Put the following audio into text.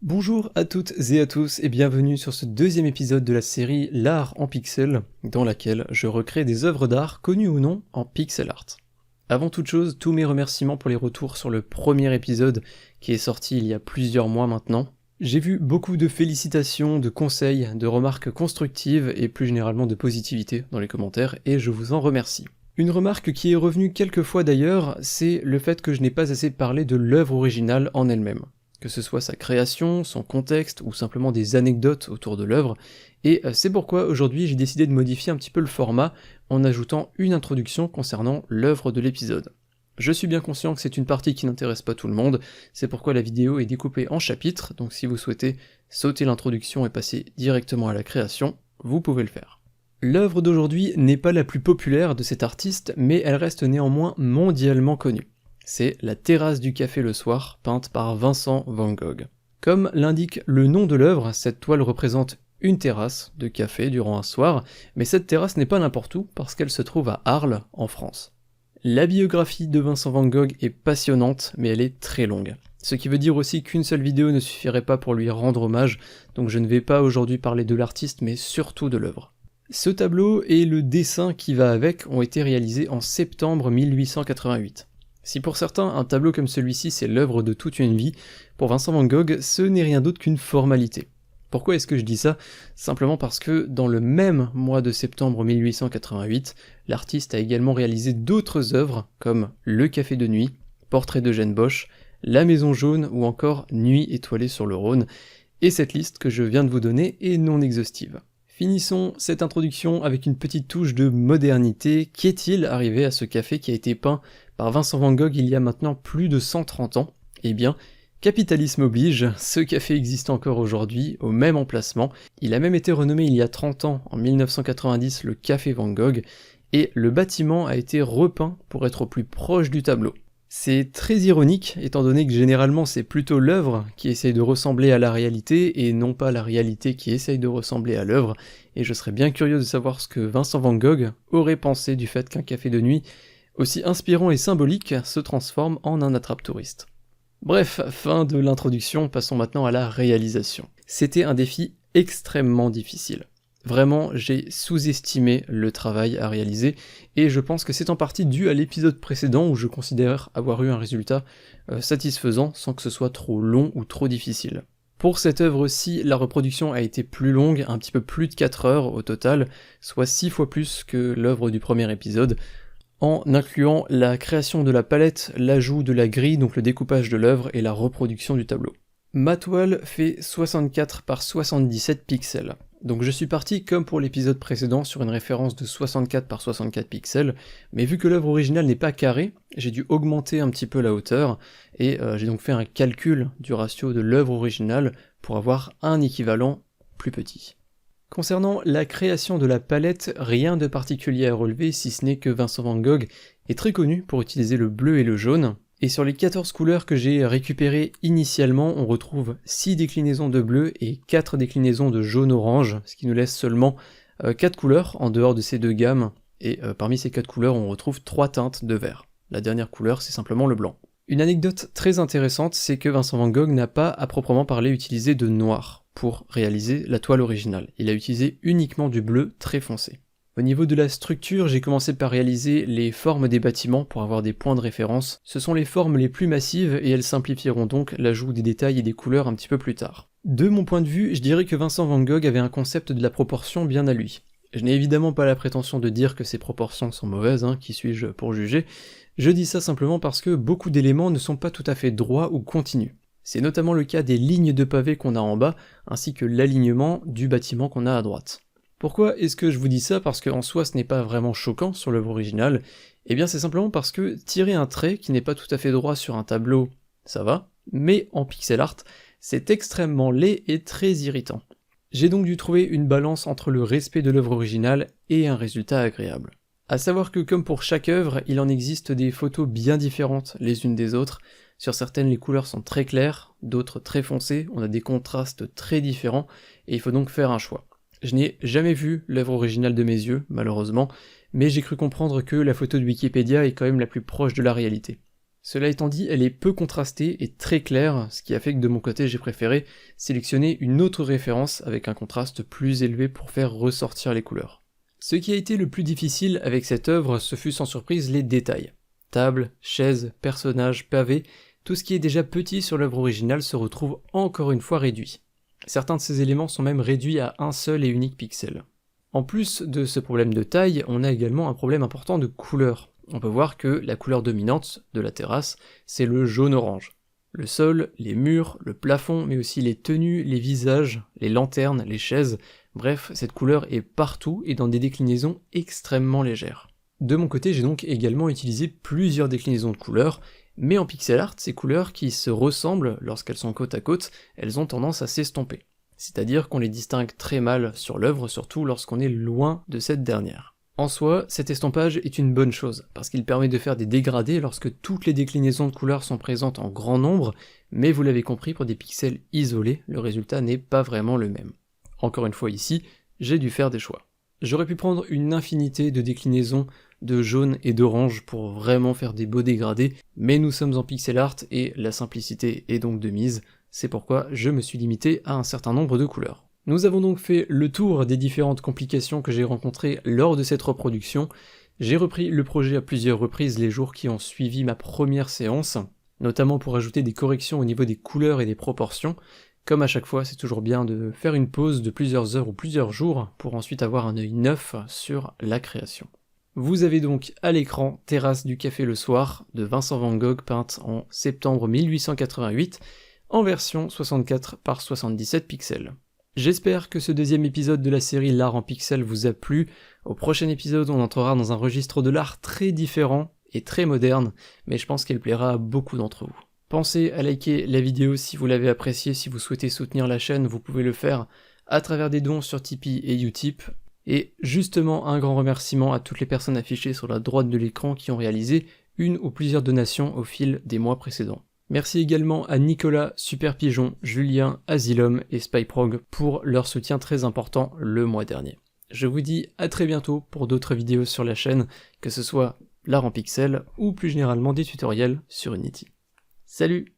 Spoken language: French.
Bonjour à toutes et à tous et bienvenue sur ce deuxième épisode de la série L'art en pixels, dans laquelle je recrée des œuvres d'art connues ou non en pixel art. Avant toute chose, tous mes remerciements pour les retours sur le premier épisode qui est sorti il y a plusieurs mois maintenant. J'ai vu beaucoup de félicitations, de conseils, de remarques constructives et plus généralement de positivité dans les commentaires et je vous en remercie. Une remarque qui est revenue quelques fois d'ailleurs, c'est le fait que je n'ai pas assez parlé de l'œuvre originale en elle-même. Que ce soit sa création, son contexte ou simplement des anecdotes autour de l'œuvre, et c'est pourquoi aujourd'hui j'ai décidé de modifier un petit peu le format en ajoutant une introduction concernant l'œuvre de l'épisode. Je suis bien conscient que c'est une partie qui n'intéresse pas tout le monde, c'est pourquoi la vidéo est découpée en chapitres, donc si vous souhaitez sauter l'introduction et passer directement à la création, vous pouvez le faire. L'œuvre d'aujourd'hui n'est pas la plus populaire de cet artiste, mais elle reste néanmoins mondialement connue. C'est La terrasse du café le soir, peinte par Vincent van Gogh. Comme l'indique le nom de l'œuvre, cette toile représente une terrasse de café durant un soir, mais cette terrasse n'est pas n'importe où, parce qu'elle se trouve à Arles, en France. La biographie de Vincent van Gogh est passionnante, mais elle est très longue. Ce qui veut dire aussi qu'une seule vidéo ne suffirait pas pour lui rendre hommage, donc je ne vais pas aujourd'hui parler de l'artiste, mais surtout de l'œuvre. Ce tableau et le dessin qui va avec ont été réalisés en septembre 1888. Si pour certains, un tableau comme celui-ci c'est l'œuvre de toute une vie, pour Vincent van Gogh, ce n'est rien d'autre qu'une formalité. Pourquoi est-ce que je dis ça ? Simplement parce que dans le même mois de septembre 1888, l'artiste a également réalisé d'autres œuvres comme Le Café de nuit, Portrait d'Eugène Bosch, La Maison jaune ou encore Nuit étoilée sur le Rhône, et cette liste que je viens de vous donner est non exhaustive. Finissons cette introduction avec une petite touche de modernité. Qu'est-il arrivé à ce café qui a été peint par Vincent van Gogh il y a maintenant plus de 130 ans ? Eh bien, capitalisme oblige, ce café existe encore aujourd'hui, au même emplacement. Il a même été renommé il y a 30 ans, en 1990, le Café Van Gogh, et le bâtiment a été repeint pour être au plus proche du tableau. C'est très ironique, étant donné que généralement c'est plutôt l'œuvre qui essaye de ressembler à la réalité, et non pas la réalité qui essaye de ressembler à l'œuvre, et je serais bien curieux de savoir ce que Vincent van Gogh aurait pensé du fait qu'un café de nuit, aussi inspirant et symbolique, se transforme en un attrape-touriste. Bref, fin de l'introduction, passons maintenant à la réalisation. C'était un défi extrêmement difficile. Vraiment, j'ai sous-estimé le travail à réaliser, et je pense que c'est en partie dû à l'épisode précédent où je considère avoir eu un résultat satisfaisant sans que ce soit trop long ou trop difficile. Pour cette œuvre-ci, la reproduction a été plus longue, un petit peu plus de 4 heures au total, soit 6 fois plus que l'œuvre du premier épisode, en incluant la création de la palette, l'ajout de la grille, donc le découpage de l'œuvre et la reproduction du tableau. Ma toile fait 64 par 77 pixels. Donc je suis parti comme pour l'épisode précédent sur une référence de 64 par 64 pixels, mais vu que l'œuvre originale n'est pas carrée, j'ai dû augmenter un petit peu la hauteur, et j'ai donc fait un calcul du ratio de l'œuvre originale pour avoir un équivalent plus petit. Concernant la création de la palette, rien de particulier à relever si ce n'est que Vincent van Gogh est très connu pour utiliser le bleu et le jaune, et sur les 14 couleurs que j'ai récupérées initialement, on retrouve 6 déclinaisons de bleu et 4 déclinaisons de jaune-orange, ce qui nous laisse seulement 4 couleurs en dehors de ces deux gammes, et parmi ces 4 couleurs on retrouve 3 teintes de vert. La dernière couleur c'est simplement le blanc. Une anecdote très intéressante, c'est que Vincent van Gogh n'a pas à proprement parler utilisé de noir pour réaliser la toile originale, il a utilisé uniquement du bleu très foncé. Au niveau de la structure, j'ai commencé par réaliser les formes des bâtiments pour avoir des points de référence. Ce sont les formes les plus massives et elles simplifieront donc l'ajout des détails et des couleurs un petit peu plus tard. De mon point de vue, je dirais que Vincent van Gogh avait un concept de la proportion bien à lui. Je n'ai évidemment pas la prétention de dire que ces proportions sont mauvaises, qui suis-je pour juger. Je dis ça simplement parce que beaucoup d'éléments ne sont pas tout à fait droits ou continus. C'est notamment le cas des lignes de pavés qu'on a en bas, ainsi que l'alignement du bâtiment qu'on a à droite. Pourquoi est-ce que je vous dis ça ? Parce qu'en soi ce n'est pas vraiment choquant sur l'œuvre originale, eh bien c'est simplement parce que tirer un trait qui n'est pas tout à fait droit sur un tableau, ça va, mais en pixel art, c'est extrêmement laid et très irritant. J'ai donc dû trouver une balance entre le respect de l'œuvre originale et un résultat agréable. À savoir que comme pour chaque œuvre, il en existe des photos bien différentes les unes des autres. Sur certaines les couleurs sont très claires, d'autres très foncées, on a des contrastes très différents, et il faut donc faire un choix. Je n'ai jamais vu l'œuvre originale de mes yeux, malheureusement, mais j'ai cru comprendre que la photo de Wikipédia est quand même la plus proche de la réalité. Cela étant dit, elle est peu contrastée et très claire, ce qui a fait que de mon côté j'ai préféré sélectionner une autre référence avec un contraste plus élevé pour faire ressortir les couleurs. Ce qui a été le plus difficile avec cette œuvre, ce fut sans surprise les détails. Tables, chaises, personnages, pavés, tout ce qui est déjà petit sur l'œuvre originale se retrouve encore une fois réduit. Certains de ces éléments sont même réduits à un seul et unique pixel. En plus de ce problème de taille, on a également un problème important de couleur. On peut voir que la couleur dominante de la terrasse, c'est le jaune-orange. Le sol, les murs, le plafond, mais aussi les tenues, les visages, les lanternes, les chaises, bref, cette couleur est partout et dans des déclinaisons extrêmement légères. De mon côté, j'ai donc également utilisé plusieurs déclinaisons de couleurs, mais en pixel art, ces couleurs qui se ressemblent lorsqu'elles sont côte à côte, elles ont tendance à s'estomper. C'est-à-dire qu'on les distingue très mal sur l'œuvre, surtout lorsqu'on est loin de cette dernière. En soi, cet estompage est une bonne chose, parce qu'il permet de faire des dégradés lorsque toutes les déclinaisons de couleurs sont présentes en grand nombre, mais vous l'avez compris, pour des pixels isolés, le résultat n'est pas vraiment le même. Encore une fois ici, j'ai dû faire des choix. J'aurais pu prendre une infinité de déclinaisons de jaune et d'orange pour vraiment faire des beaux dégradés, mais nous sommes en pixel art et la simplicité est donc de mise, c'est pourquoi je me suis limité à un certain nombre de couleurs. Nous avons donc fait le tour des différentes complications que j'ai rencontrées lors de cette reproduction. J'ai repris le projet à plusieurs reprises les jours qui ont suivi ma première séance, notamment pour ajouter des corrections au niveau des couleurs et des proportions. Comme à chaque fois, c'est toujours bien de faire une pause de plusieurs heures ou plusieurs jours pour ensuite avoir un œil neuf sur la création. Vous avez donc à l'écran Terrasse du café le soir de Vincent van Gogh, peinte en septembre 1888, en version 64 par 77 pixels. J'espère que ce deuxième épisode de la série L'art en pixels vous a plu. Au prochain épisode, on entrera dans un registre de l'art très différent et très moderne, mais je pense qu'elle plaira à beaucoup d'entre vous. Pensez à liker la vidéo si vous l'avez appréciée, si vous souhaitez soutenir la chaîne, vous pouvez le faire à travers des dons sur Tipeee et Utip. Et justement, un grand remerciement à toutes les personnes affichées sur la droite de l'écran qui ont réalisé une ou plusieurs donations au fil des mois précédents. Merci également à Nicolas, Super Pigeon, Julien, Asylum et Spyprog pour leur soutien très important le mois dernier. Je vous dis à très bientôt pour d'autres vidéos sur la chaîne, que ce soit l'art en pixels ou plus généralement des tutoriels sur Unity. Salut!